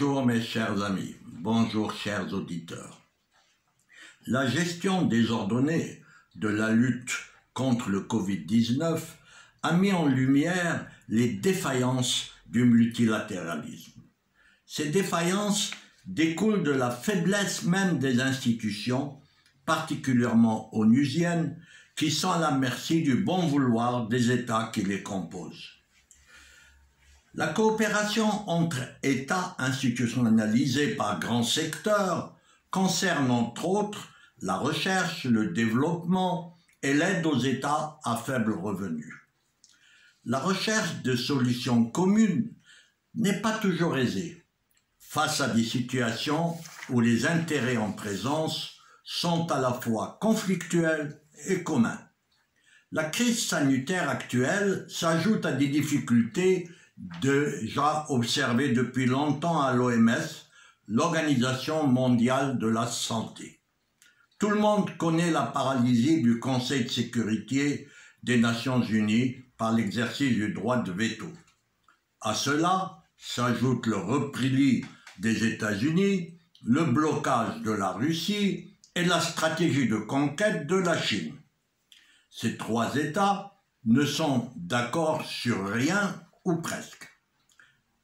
Bonjour mes chers amis, bonjour chers auditeurs. La gestion désordonnée de la lutte contre le Covid-19 a mis en lumière les défaillances du multilatéralisme. Ces défaillances découlent de la faiblesse même des institutions, particulièrement onusiennes, qui sont à la merci du bon vouloir des États qui les composent. La coopération entre États institutionnalisée par grands secteurs concerne entre autres la recherche, le développement et l'aide aux États à faible revenu. La recherche de solutions communes n'est pas toujours aisée face à des situations où les intérêts en présence sont à la fois conflictuels et communs. La crise sanitaire actuelle s'ajoute à des difficultés déjà observées depuis longtemps à l'OMS, l'Organisation mondiale de la santé. Tout le monde connaît la paralysie du Conseil de sécurité des Nations unies par l'exercice du droit de veto. À cela s'ajoute le repli des États-Unis, le blocage de la Russie et la stratégie de conquête de la Chine. Ces trois États ne sont d'accord sur rien ou presque.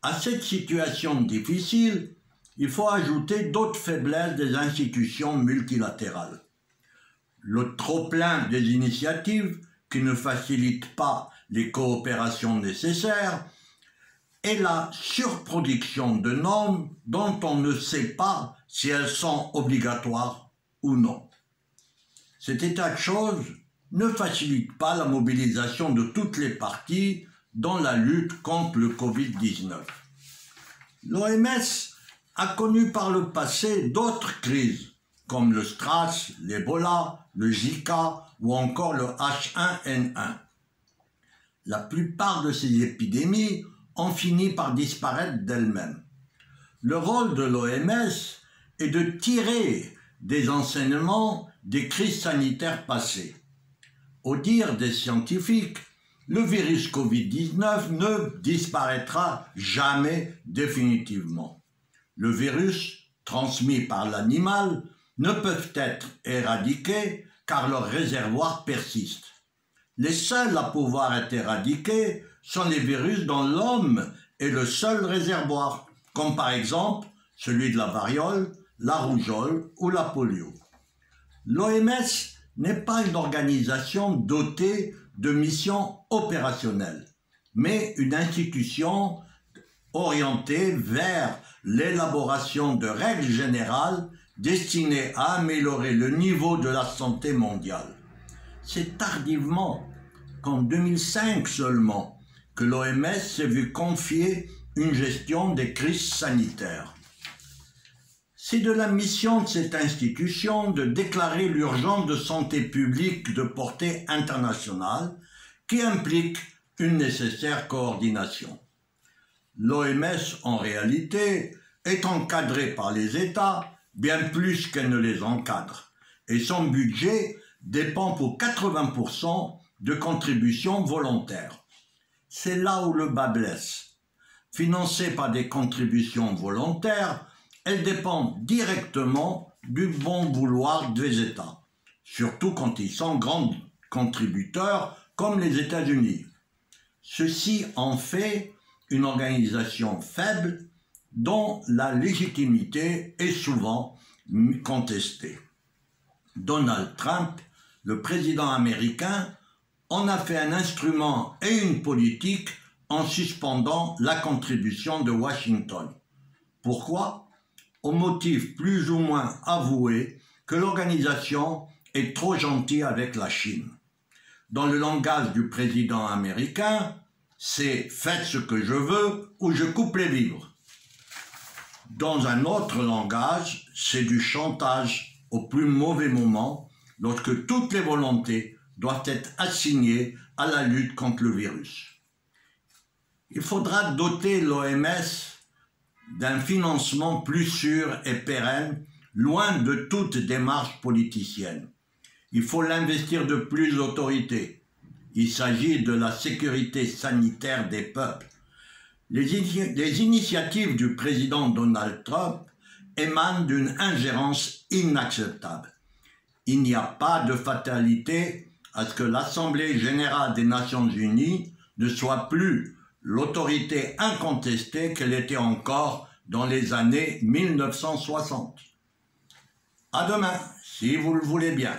À cette situation difficile, il faut ajouter d'autres faiblesses des institutions multilatérales. Le trop-plein des initiatives qui ne facilitent pas les coopérations nécessaires et la surproduction de normes dont on ne sait pas si elles sont obligatoires ou non. Cet état de choses ne facilite pas la mobilisation de toutes les parties dans la lutte contre le Covid-19. L'OMS a connu par le passé d'autres crises, comme le SRAS, l'Ebola, le Zika ou encore le H1N1. La plupart de ces épidémies ont fini par disparaître d'elles-mêmes. Le rôle de l'OMS est de tirer des enseignements des crises sanitaires passées. Au dire des scientifiques, le virus Covid-19 ne disparaîtra jamais définitivement. Le virus, transmis par l'animal, ne peut être éradiqué car leur réservoir persiste. Les seuls à pouvoir être éradiqués sont les virus dont l'homme est le seul réservoir, comme par exemple celui de la variole, la rougeole ou la polio. L'OMS n'est pas une organisation dotée de missions opérationnelles, mais une institution orientée vers l'élaboration de règles générales destinées à améliorer le niveau de la santé mondiale. C'est tardivement, qu'en 2005 seulement, que l'OMS s'est vu confier une gestion des crises sanitaires. C'est de la mission de cette institution de déclarer l'urgence de santé publique de portée internationale qui implique une nécessaire coordination. L'OMS, en réalité, est encadrée par les États bien plus qu'elle ne les encadre et son budget dépend pour 80% de contributions volontaires. C'est là où le bas blesse. Financée par des contributions volontaires, elle dépend directement du bon vouloir des États, surtout quand ils sont grands contributeurs comme les États-Unis. Ceci en fait une organisation faible dont la légitimité est souvent contestée. Donald Trump, le président américain, en a fait un instrument et une politique en suspendant la contribution de Washington. Pourquoi ? Au motif plus ou moins avoué que l'organisation est trop gentille avec la Chine. Dans le langage du président américain, c'est « faites ce que je veux ou je coupe les vivres ». Dans un autre langage, c'est du chantage au plus mauvais moment, lorsque toutes les volontés doivent être assignées à la lutte contre le virus. Il faudra doter l'OMS d'un financement plus sûr et pérenne, loin de toute démarche politicienne. Il faut l'investir de plus d'autorité. Il s'agit de la sécurité sanitaire des peuples. les initiatives du président Donald Trump émanent d'une ingérence inacceptable. Il n'y a pas de fatalité à ce que l'Assemblée générale des Nations unies ne soit plus l'autorité incontestée qu'elle était encore dans les années 1960. À demain, si vous le voulez bien.